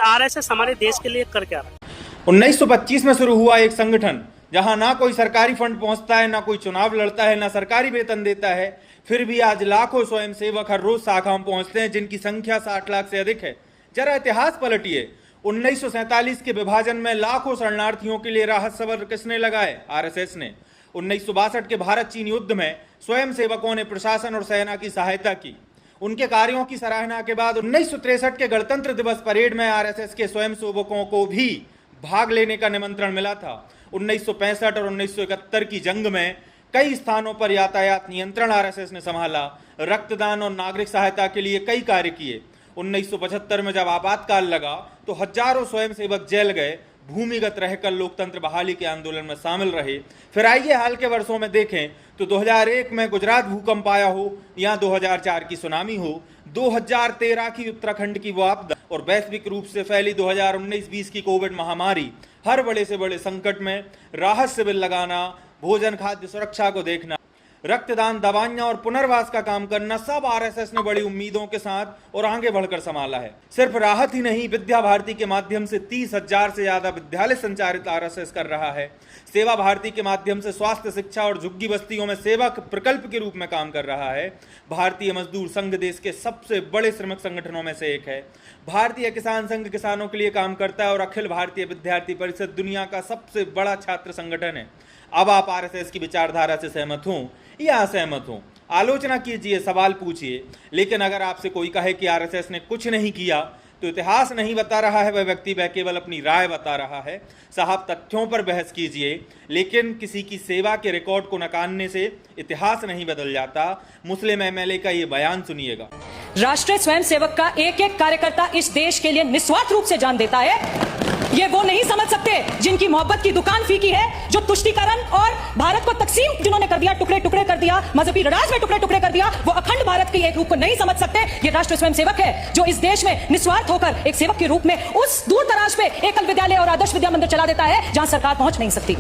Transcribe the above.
RSS हमारे देश के लिए कर क्या रहा है? 1925 में शुरू हुआ एक संगठन जहां ना कोई सरकारी फंड पहुंचता है, ना कोई चुनाव लड़ता है, ना सरकारी वेतन देता है, फिर भी आज लाखों स्वयंसेवक हर रोज शाखाओं में पहुंचते हैं, जिनकी संख्या 60 लाख से अधिक है। जरा इतिहास पलटिए। 1947 के विभाजन में लाखों शरणार्थियों के लिए राहत शिविर किसने लगाए? आरएसएस ने। 1962 के भारत चीन युद्ध में स्वयंसेवकों ने प्रशासन और सेना की सहायता की। उनके कार्यों की सराहना के बाद 1963 के गणतंत्र दिवस परेड में आरएसएस के स्वयंसेवकों को भी भाग लेने का निमंत्रण मिला था। 1965 और 1971 की जंग में कई स्थानों पर यातायात नियंत्रण आरएसएस ने संभाला। रक्तदान और नागरिक सहायता के लिए कई कार्य किए। 1975 में जब आपातकाल लगा तो हजारों स्वयंसेवक जेल गए, भूमिगत रहकर लोकतंत्र बहाली के आंदोलन में शामिल रहे। फिर आइए हाल के वर्षों में देखें तो 2001 में गुजरात भूकंप आया हो या 2004 की सुनामी हो, 2013 की उत्तराखंड की वो आपदा और वैश्विक रूप से फैली 2019-20 की कोविड महामारी, हर बड़े से बड़े संकट में राहत शिविर लगाना, भोजन खाद्य सुरक्षा को देखना, रक्तदान, दवाइयां और पुनर्वास का काम करना, सब आरएसएस ने बड़ी उम्मीदों के साथ और आगे बढ़कर संभाला है। सिर्फ राहत ही नहीं, विद्या भारती के माध्यम से 30,000 से ज्यादा विद्यालय संचालित आरएसएस कर रहा है। सेवा भारती के माध्यम से स्वास्थ्य, शिक्षा और झुग्गी बस्तियों में सेवा प्रकल्प के रूप में काम कर रहा है। भारतीय मजदूर संघ देश के सबसे बड़े श्रमिक संगठनों में से एक है। भारतीय किसान संघ किसानों के लिए काम करता है और अखिल भारतीय विद्यार्थी परिषद दुनिया का सबसे बड़ा छात्र संगठन है। अब आप आरएसएस की विचारधारा से सहमत हों या असहमत हों, आलोचना कीजिए, सवाल पूछिए, लेकिन अगर आपसे कोई कहे कि आरएसएस ने कुछ नहीं किया तो इतिहास नहीं बता रहा है वह व्यक्ति, वह केवल अपनी राय बता रहा है। साहब, तथ्यों पर बहस कीजिए, लेकिन किसी की सेवा के रिकॉर्ड को नकारने से इतिहास नहीं बदल जाता। मुस्लिम एमएलए का ये बयान सुनिएगा। राष्ट्रीय स्वयंसेवक का एक एक कार्यकर्ता इस देश के लिए निस्वार्थ रूप से जान देता है। ये वो नहीं समझ सकते जिनकी मोहब्बत की दुकान फीकी है, जो तुष्टीकरण और भारत को तकसीम जिन्होंने कर दिया, टुकड़े टुकड़े कर दिया, मजहबी लड़ाई में टुकड़े टुकड़े कर दिया, वो अखंड भारत के एक रूप को नहीं समझ सकते। ये राष्ट्रीय स्वयंसेवक है जो इस देश में निस्वार्थ होकर एक सेवक के रूप में उस दूर दराज पे एकल विद्यालय और आदर्श विद्या मंदिर चला देता है जहां सरकार पहुंच नहीं सकती।